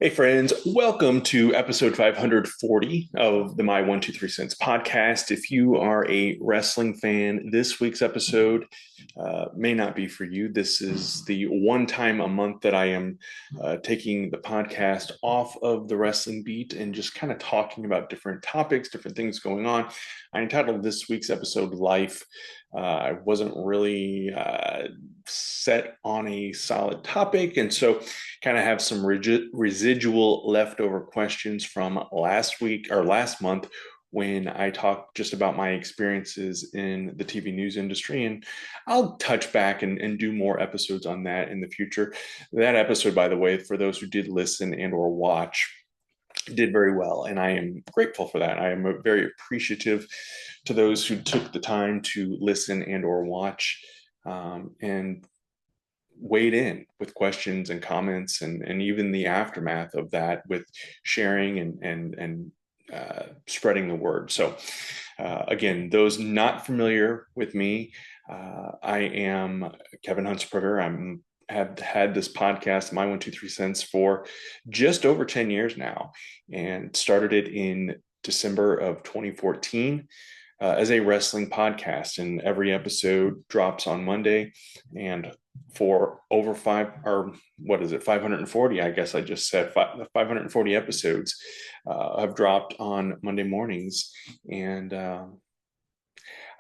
Hey, friends, welcome to episode 540 of the My 123 Cents podcast. If you are a wrestling fan, this week's episode may not be for you. This is the one time a month that I am taking the podcast off of the wrestling beat and just kind of talking about different topics, different things going on. I entitled this week's episode Life. I wasn't really set on a solid topic, and so kind of have some residual leftover questions from last week or last month when I talked just about my experiences in the TV news industry. And I'll touch back and do more episodes on that in the future. That episode, by the way, for those who did listen and or watch, did very well, and I am grateful for that. I am very appreciative to those who took the time to listen and or watch, and weighed in with questions and comments, and even the aftermath of that with sharing and spreading the word. So again, those not familiar with me, I am Kevin Huntsberger. I'm have had this podcast, My 123 Cents, for just over 10 years now, and started it in December of 2014 as a wrestling podcast. And every episode drops on Monday. And for over 540, I guess I just said 540 episodes have dropped on Monday mornings. And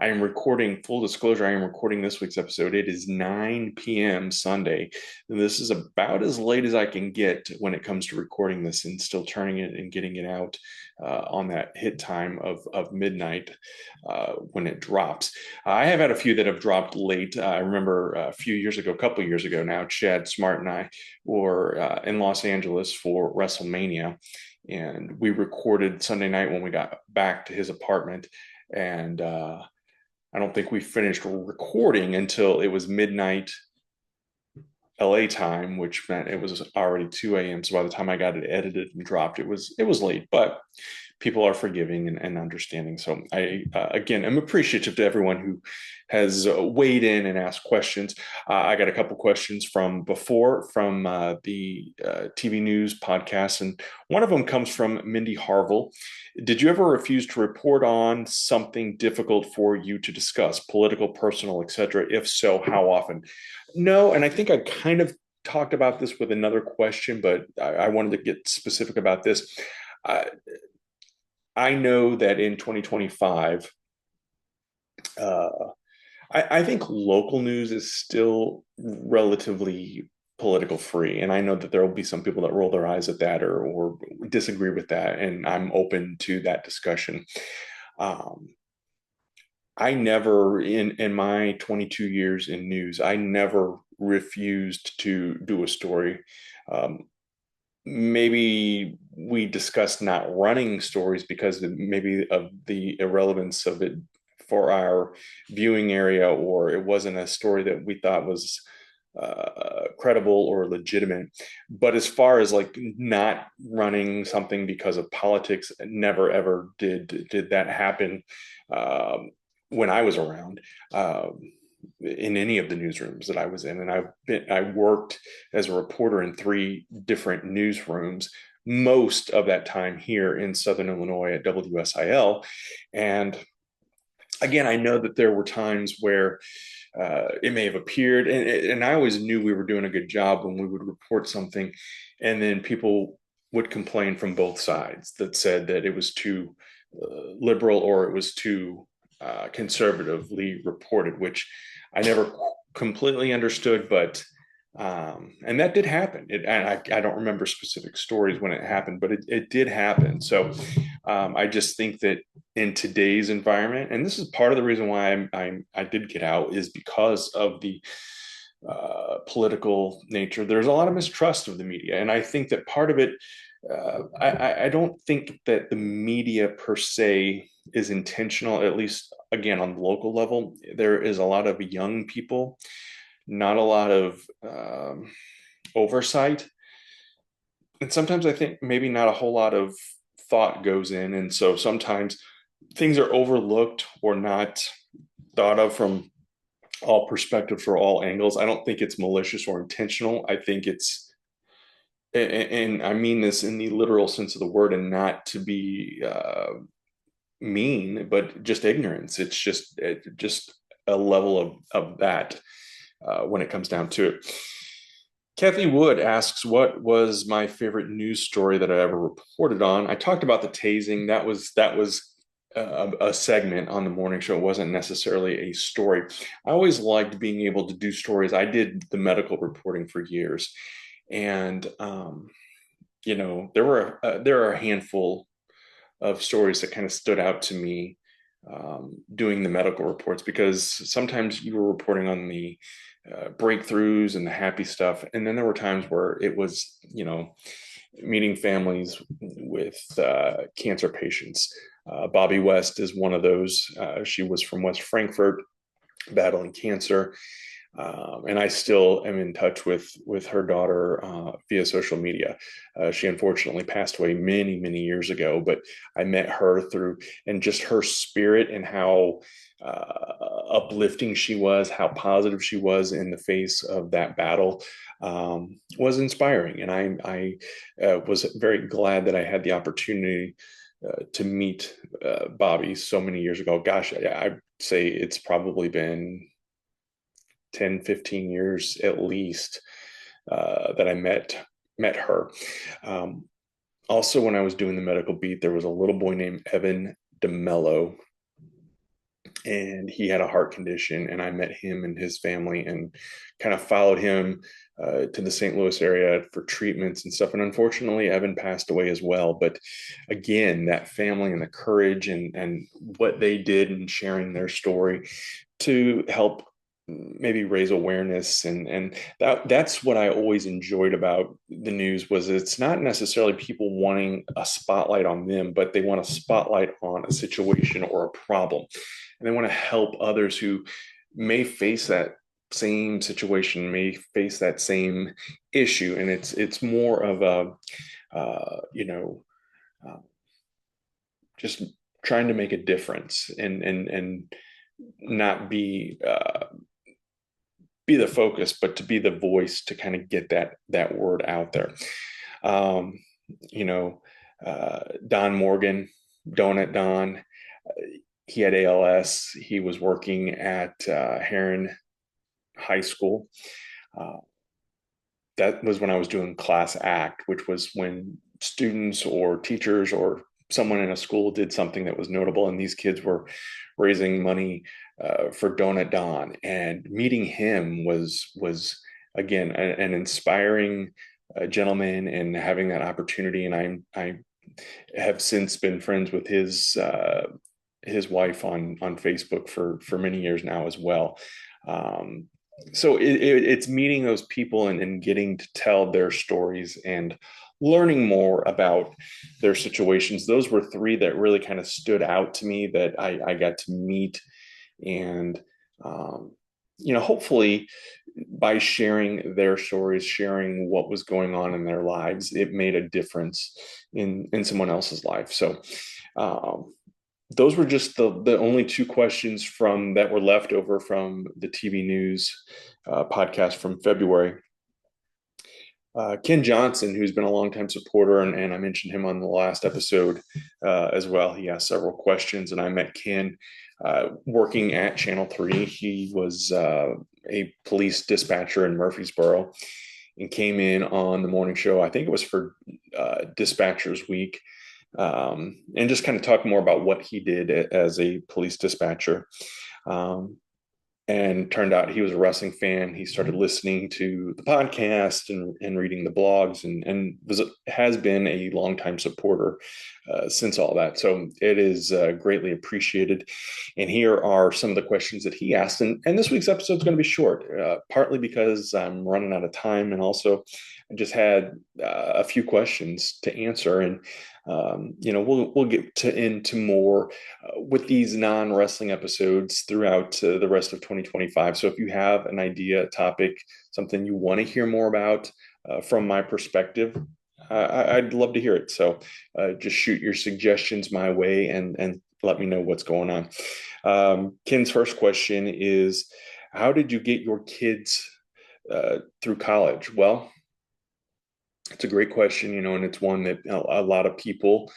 I am recording, full disclosure, I am recording this week's episode. It is 9 p.m. Sunday. And this is about as late as I can get when it comes to recording this and still turning it and getting it out on that hit time of midnight when it drops. I have had a few that have dropped late. I remember a few years ago, a couple of years ago now, Chad Smart and I were in Los Angeles for WrestleMania. And we recorded Sunday night when we got back to his apartment. And I don't think we finished recording until it was midnight LA time, which meant it was already 2 a.m. So by the time I got it edited and dropped, it was late, but people are forgiving and understanding. So I again, I'm appreciative to everyone who has weighed in and asked questions. I got a couple questions from before from the TV news podcast, and one of them comes from Mindy Harville. Did you ever refuse to report on something difficult for you to discuss, political, personal, etc.? If so, how often? No, and I think I kind of talked about this with another question, but I wanted to get specific about this. Uh, I know that in 2025, uh, I think local news is still relatively political free. And I know that there will be some people that roll their eyes at that or disagree with that. And I'm open to that discussion. Um, I never, in my 22 years in news, I never refused to do a story. Um, Maybe we discussed not running stories because maybe of the irrelevance of it for our viewing area, or it wasn't a story that we thought was credible or legitimate. But as far as like not running something because of politics, never ever did that happen um, when I was around. In any of the newsrooms that I was in. And I worked as a reporter in three different newsrooms most of that time here in Southern Illinois at WSIL. And again, I know that there were times where it may have appeared, and I always knew we were doing a good job when we would report something, and then people would complain from both sides that said that it was too liberal or it was too conservatively reported, which I never completely understood, but and that did happen. And I don't remember specific stories when it happened, but it did happen. So I just think that in today's environment, and this is part of the reason why I did get out, is because of the political nature. There's a lot of mistrust of the media, and I think that part of it. I don't think that the media per se is intentional, at least again on the local level. There is a lot of young people, not a lot of oversight. And sometimes I think maybe not a whole lot of thought goes in. And so sometimes things are overlooked or not thought of from all perspectives or all angles. I don't think it's malicious or intentional. I think it's and I mean this in the literal sense of the word, and not to be mean, but just ignorance. It's just a level of that when it comes down to it. Kathy Wood asks, "What was my favorite news story that I ever reported on?" I talked about the tasing. That was a segment on the morning show. It wasn't necessarily a story. I always liked being able to do stories. I did the medical reporting for years, and there are a handful of stories that kind of stood out to me doing the medical reports, because sometimes you were reporting on the breakthroughs and the happy stuff, and then there were times where it was, meeting families with cancer patients. Bobby West is one of those. She was from West Frankfort, battling cancer. And I still am in touch with her daughter via social media. She unfortunately passed away many, many years ago, but I met her through, and just her spirit and how uplifting she was, how positive she was in the face of that battle, was inspiring. And I was very glad that I had the opportunity to meet Bobby so many years ago. Gosh, I'd say it's probably been 10, 15 years at least that I met her. Um, Also, when I was doing the medical beat, there was a little boy named Evan DeMello, and he had a heart condition, and I met him and his family and kind of followed him to the St. Louis area for treatments and stuff. And unfortunately, Evan passed away as well. But again, that family and the courage and what they did in sharing their story to help maybe raise awareness, and that's what I always enjoyed about the news. Was it's not necessarily people wanting a spotlight on them, but they want a spotlight on a situation or a problem, and they want to help others who may face that same situation, may face that same issue. And it's more of a uh, just trying to make a difference, and not be the focus, but to be the voice to kind of get that word out there. Um, you know, Don Morgan, Donut Don, he had ALS. He was working at Heron High School. Uh, that was when I was doing class act, which was when students or teachers or someone in a school did something that was notable, and these kids were raising money for Donut Don. And meeting him was again an inspiring gentleman, and having that opportunity. And I have since been friends with his wife on Facebook for many years now as well. Um, so it's meeting those people, and getting to tell their stories and learning more about their situations. Those were three that really kind of stood out to me, that I got to meet. And um, hopefully by sharing their stories, sharing what was going on in their lives, it made a difference in someone else's life. So um, those were just the only two questions from that were left over from the TV news podcast from February. Ken Johnson, who's been a longtime supporter, and I mentioned him on the last episode as well. He asked several questions, and I met Ken working at Channel 3. He was a police dispatcher in Murfreesboro, and came in on the morning show. I think it was for Dispatchers Week, and just kind of talk more about what he did as a police dispatcher. Um, and turned out he was a wrestling fan. He started listening to the podcast and reading the blogs, and has been a longtime supporter since all that. So it is greatly appreciated. And here are some of the questions that he asked. And this week's episode is going to be short, partly because I'm running out of time, and also I just had a few questions to answer. And we'll get into more with these non-wrestling episodes throughout the rest of 2025. So if you have an idea, a topic, something you want to hear more about from my perspective, I'd love to hear it. So just shoot your suggestions my way, and let me know what's going on. Ken's first question is, how did you get your kids through college? Well, It's a great question, and it's one that a lot of people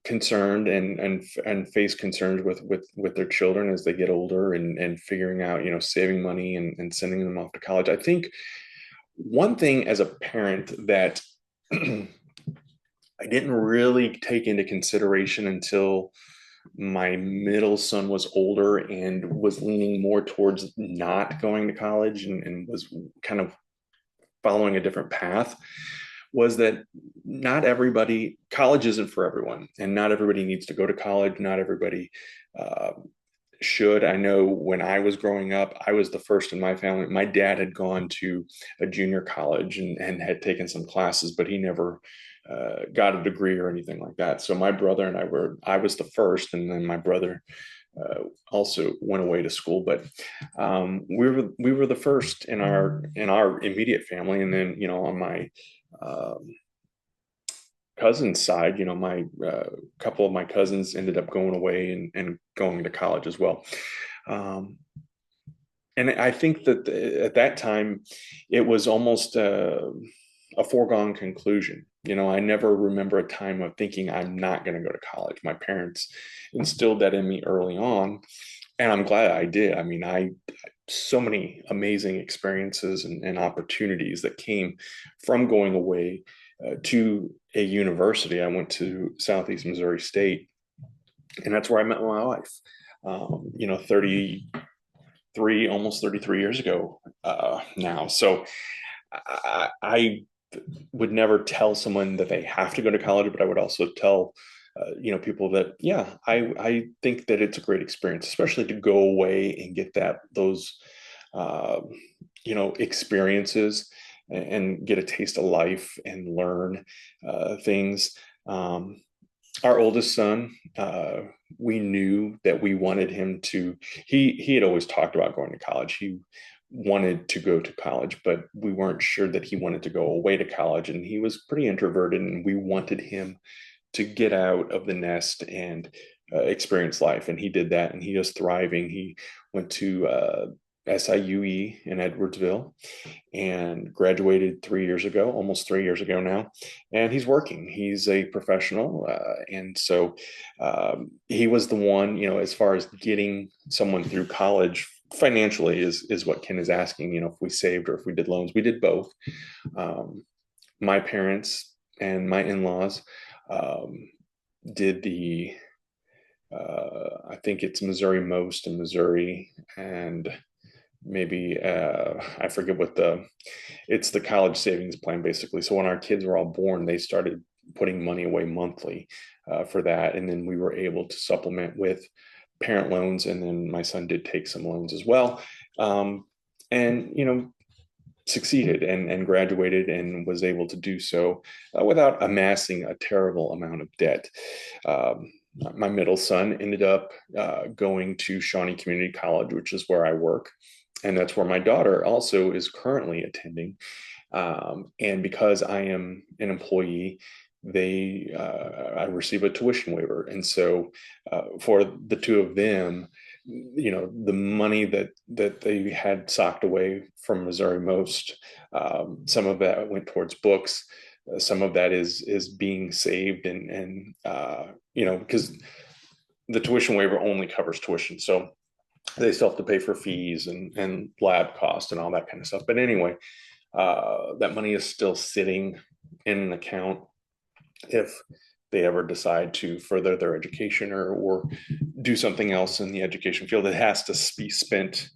concerned and face concerns with their children as they get older, and figuring out, saving money and sending them off to college. I think one thing as a parent that I didn't really take into consideration until my middle son was older and was leaning more towards not going to college, and was kind of following a different path, was that not everybody, college isn't for everyone, and not everybody needs to go to college. Not everybody uh, should. I know when I was growing up, I was the first in my family. My dad had gone to a junior college and had taken some classes, but he never got a degree or anything like that. So my brother and I was the first, and then my brother also went away to school. But we were the first in our immediate family, and then on my um, cousin's side, my couple of my cousins ended up going away and going to college as well. Um, and I think that at that time, it was almost a foregone conclusion. I never remember a time of thinking I'm not going to go to college. My parents instilled that in me early on, and I'm glad I did. I mean, I so many amazing experiences and opportunities that came from going away to a university. I went to Southeast Missouri State, and that's where I met my wife. 33, almost 33 years ago now. So I would never tell someone that they have to go to college, but I would also tell people that, yeah, I think that it's a great experience, especially to go away and get those uh, experiences, and get a taste of life and learn things. Um, our oldest son, we knew that we wanted him to. He had always talked about going to college. He wanted to go to college, but we weren't sure that he wanted to go away to college. And he was pretty introverted, and we wanted him to get out of the nest and experience life. And he did that, and he is thriving. He went to SIUE in Edwardsville and graduated 3 years ago, almost 3 years ago now. And he's working. He's a professional. And so he was the one, as far as getting someone through college financially is what Ken is asking, if we saved or if we did loans. We did both. Um, my parents and my in-laws um, did I think it's Missouri Most in Missouri, and maybe I forget it's the college savings plan basically. So when our kids were all born, they started putting money away monthly for that, and then we were able to supplement with parent loans, and then my son did take some loans as well, and succeeded and graduated and was able to do so without amassing a terrible amount of debt. Um, my middle son ended up going to Shawnee Community College, which is where I work. And that's where my daughter also is currently attending. And because I am an employee, I receive a tuition waiver. And so for the two of them, the money that they had socked away from Missouri Most, some of that went towards books. Some of that is being saved, and because the tuition waiver only covers tuition, so they still have to pay for fees and lab costs and all that kind of stuff. But anyway, that money is still sitting in an account if they ever decide to further their education or do something else in the education field. It has to be spent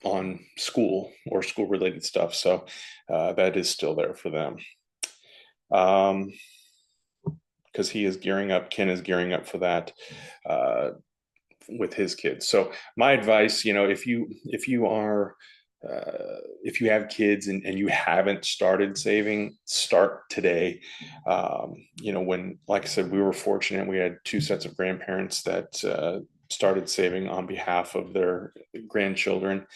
on school or school related stuff. So that is still there for them. Because Ken is gearing up for that with his kids. So my advice, if you have kids and you haven't started saving, start today. When, like I said, we were fortunate. We had two sets of grandparents that started saving on behalf of their grandchildren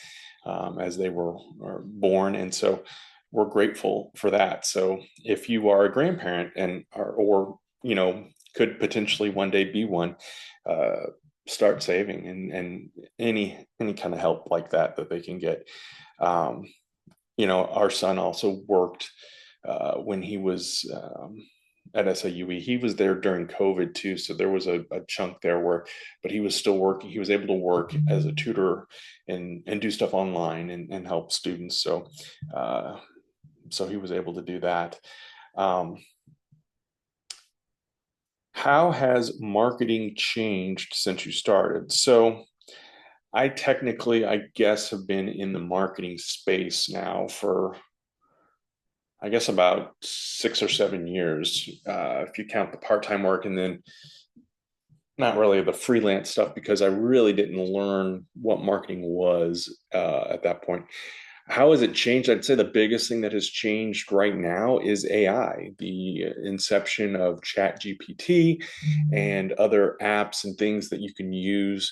as they were born. And so we're grateful for that. So if you are a grandparent or could potentially one day be one, start saving, and any kind of help like that they can get. Our son also worked when he was at SIUE. He was there during COVID too, so there was a chunk there where, but he was still working. He was able to work as a tutor and do stuff online and help students. So he was able to do that. Um, how has marketing changed since you started? So I technically, I guess, have been in the marketing space now for, I guess, about 6 or 7 years, if you count the part-time work and then not really the freelance stuff, because I really didn't learn what marketing was at that point. How has it changed? I'd say the biggest thing that has changed right now is AI, the inception of ChatGPT and other apps and things that you can use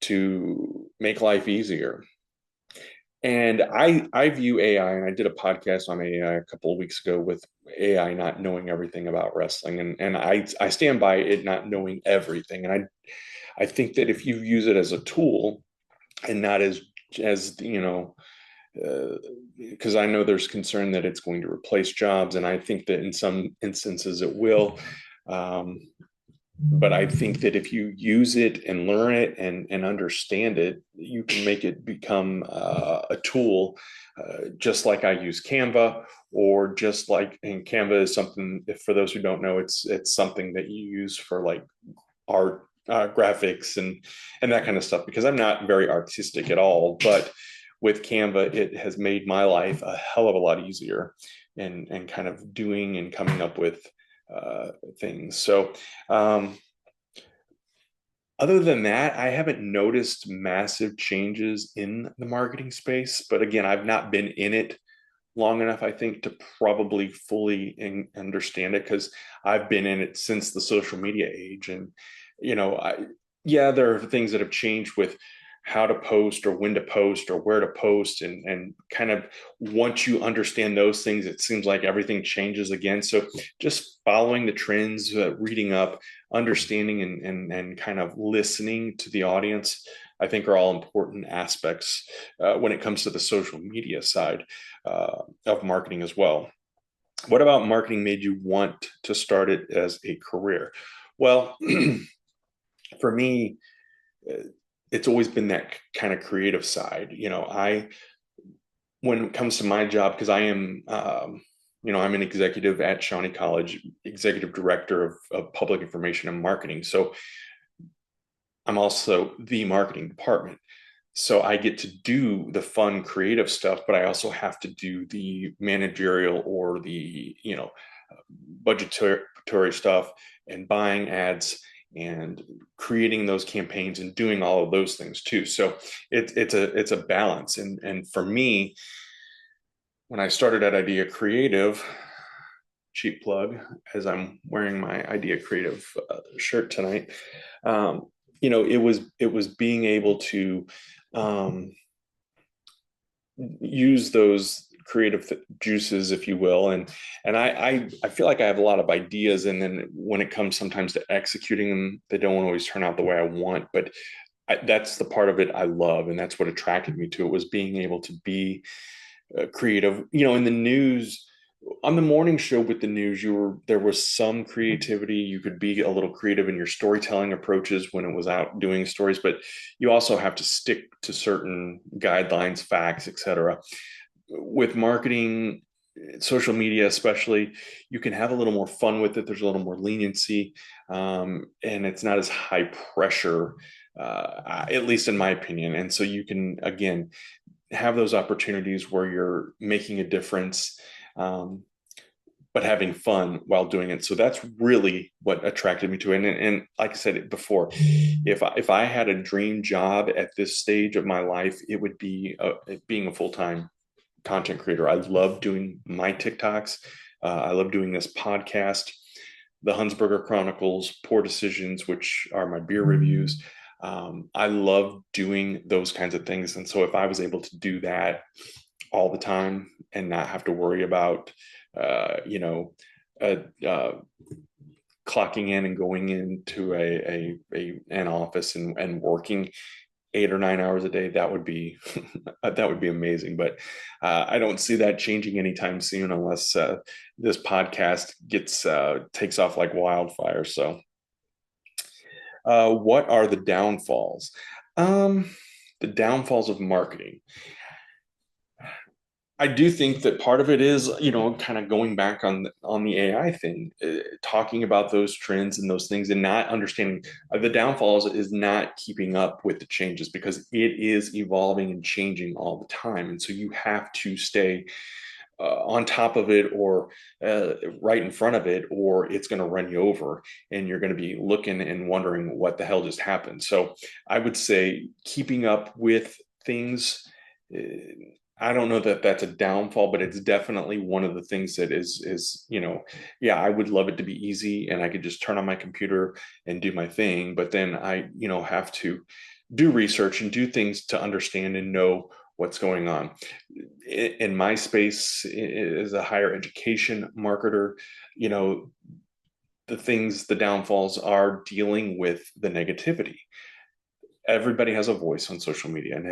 to make life easier. And I view AI, and I did a podcast on AI a couple of weeks ago with AI not knowing everything about wrestling, and I stand by it not knowing everything, and I think that if you use it as a tool and not as because I know there's concern that it's going to replace jobs, and I think that in some instances it will. Um, but I think that if you use it and learn it and understand it, you can make it become a tool, just like I use Canva, or just like, and Canva is something, if for those who don't know, it's something that you use for like art, graphics, and that kind of stuff. Because I'm not very artistic at all, but with Canva, it has made my life a hell of a lot easier, and kind of doing and coming up with things. So, other than that, I haven't noticed massive changes in the marketing space. But again, I've not been in it long enough, I think, to probably fully understand it, because I've been in it since the social media age. And, yeah, there are things that have changed with how to post or when to post or where to post, and kind of, once you understand those things, it seems like everything changes again. So just following the trends, reading up, understanding, and kind of listening to the audience, I think, are all important aspects when it comes to the social media side of marketing as well. What about marketing made you want to start it as a career? Well, for me, uh, it's always been that kind of creative side. When it comes to my job, because I am, I'm an executive at Shawnee College, executive director of public information and marketing. So I'm also the marketing department. So I get to do the fun creative stuff, but I also have to do the managerial, or the, budgetary stuff, and buying ads and creating those campaigns and doing all of those things too. So it's a balance. And for me, when I started at Idea Creative, cheap plug, as I'm wearing my Idea Creative shirt tonight, it was being able to um, use those creative juices, if you will, and I feel like I have a lot of ideas, and then when it comes sometimes to executing them, they don't always turn out the way I want. But that's the part of it I love, and that's what attracted me to it, was being able to be creative. In the news, on the morning show with the news, there was some creativity. You could be a little creative in your storytelling approaches when it was out doing stories, but you also have to stick to certain guidelines, facts, etc. With marketing, social media especially, you can have a little more fun with it. There's a little more leniency, and it's not as high pressure, at least in my opinion. And so you can, again, have those opportunities where you're making a difference, but having fun while doing it. So that's really what attracted me to it. And like I said before, if I had a dream job at this stage of my life, it would be being a full-time content creator. I love doing my TikToks. I love doing this podcast, the Hunsberger Chronicles, Poor Decisions, which are my beer reviews. I love doing those kinds of things. And so if I was able to do that all the time and not have to worry about, uh, you know, uh, uh, clocking in and going into an office and working, 8 or 9 hours a day, that would be that would be amazing. But I don't see that changing anytime soon unless this podcast gets takes off like wildfire. So, what are the downfalls? Um, the downfalls of marketing. I do think that part of it is, kind of going back on the AI thing, talking about those trends and those things, and not understanding the downfalls is not keeping up with the changes because it is evolving and changing all the time, and so you have to stay on top of it or right in front of it, or it's going to run you over, and you're going to be looking and wondering what the hell just happened. So I would say keeping up with things. uh, I don't know that that's a downfall, but it's definitely one of the things that is yeah, I would love it to be easy and I could just turn on my computer and do my thing, but then I have to do research and do things to understand and know what's going on. In my space as a higher education marketer, you know, the downfalls are dealing with the negativity. Everybody has a voice on social media, and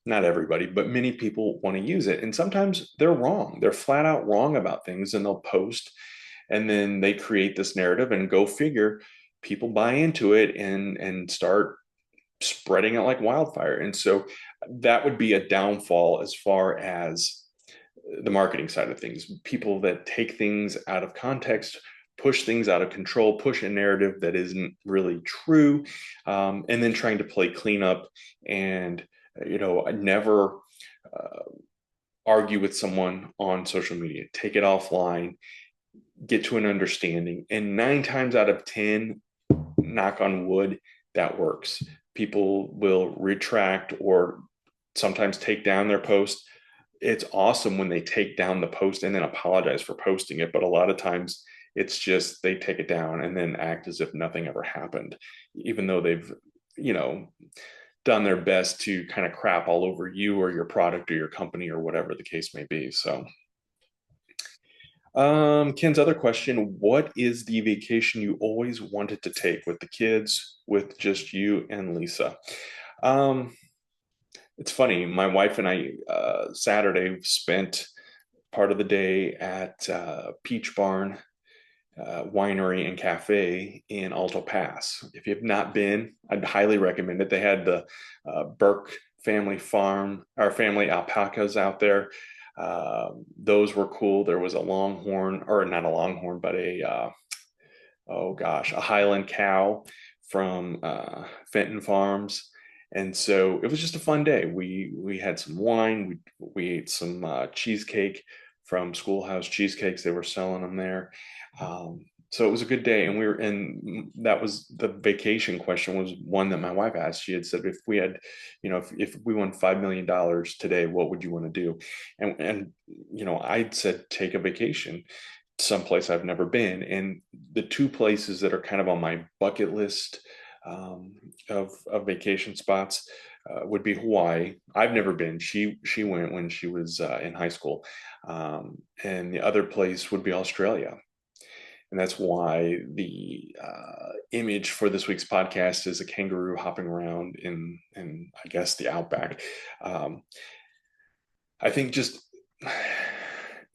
not everybody, but many people want to use it. And sometimes they're wrong. They're flat out wrong about things, and they'll post and then they create this narrative, and go figure, people buy into it and start spreading it like wildfire. And so that would be a downfall as far as the marketing side of things. People that take things out of context, push things out of control, push a narrative that isn't really true, and then trying to play cleanup and never uh, argue with someone on social media. Take it offline, get to an understanding, and 9 times out of 10, knock on wood, that works. People will retract or sometimes take down their post. It's awesome when they take down the post and then apologize for posting it, but a lot of times it's just they take it down and then act as if nothing ever happened, even though they've you know done their best to kind of crap all over you or your product or your company or whatever the case may be. So Ken's other question: what is the vacation you always wanted to take with the kids, with just you and Lisa? um it's funny, my wife and I Saturday spent part of the day at Peach Barn Winery and Cafe in Alto Pass. If you have not been, I'd highly recommend it. They had the Burke family farm, our family alpacas out there. Those were cool. There was a longhorn, or not a longhorn, but oh gosh, a Highland cow from Fenton Farms. And so it was just a fun day. We had some wine. We ate some cheesecake from Schoolhouse Cheesecakes. They were selling them there. So it was a good day. And that was the vacation question, was one that my wife asked. She had said, if we had, if we won $5 million today, what would you want to do? And I'd said, take a vacation someplace I've never been. And the two places that are kind of on my bucket list of vacation spots would be Hawaii. I've never been. She went when she was in high school, and the other place would be Australia. And that's why the image for this week's podcast is a kangaroo hopping around in I guess the outback. Um, I think just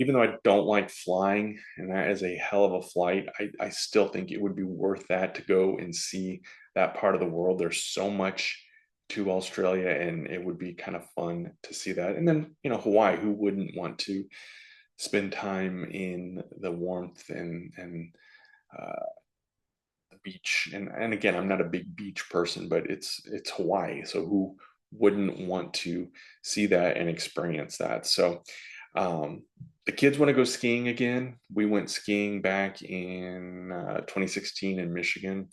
even though I don't like flying, and that is a hell of a flight, I still think it would be worth that to go and see that part of the world. There's so much to Australia, and it would be kind of fun to see that. And then, Hawaii, who wouldn't want to spend time in the warmth and uh, the beach? And again, I'm not a big beach person, but it's Hawaii, so who wouldn't want to see that and experience that? So um, the kids want to go skiing again. We went skiing back in 2016 in Michigan.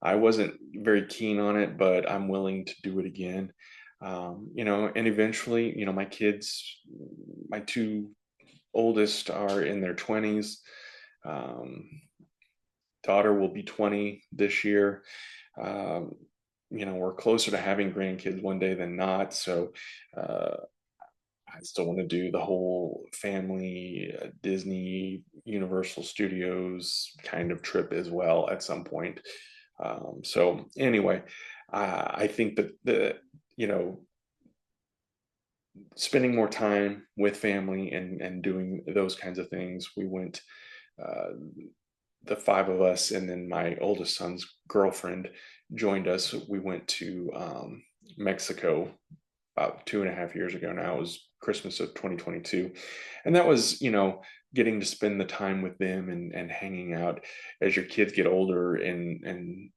I wasn't very keen on it, but I'm willing to do it again. And eventually, my kids, my two oldest are in their 20s. Um, Daughter will be 20 this year. Um, we're closer to having grandkids one day than not. So uh, I still want to do the whole family Disney Universal Studios kind of trip as well at some point. So anyway, I think that you know, spending more time with family and doing those kinds of things. We went, uh, the five of us, and then my oldest son's girlfriend joined us. We went to Mexico about 2.5 years ago now. It was Christmas of 2022. And that was, getting to spend the time with them and hanging out as your kids get older and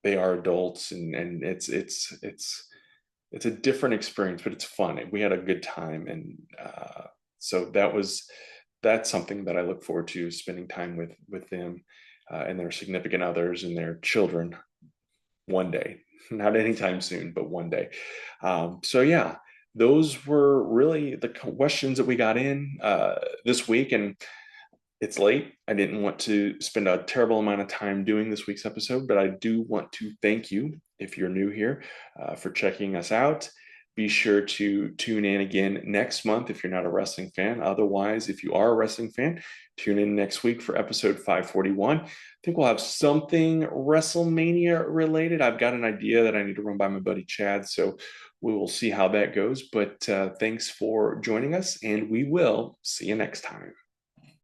they are adults, and it's a different experience, but it's fun. We had a good time. And so that's something that I look forward to, spending time with them and their significant others and their children one day. Not anytime soon, but one day. So yeah, those were really the questions that we got in this week. And it's late. I didn't want to spend a terrible amount of time doing this week's episode, but I do want to thank you, if you're new here, for checking us out. Be sure to tune in again next month if you're not a wrestling fan. Otherwise, if you are a wrestling fan, tune in next week for episode 541. I think we'll have something WrestleMania related. I've got an idea that I need to run by my buddy Chad, so we will see how that goes. But thanks for joining us, and we will see you next time.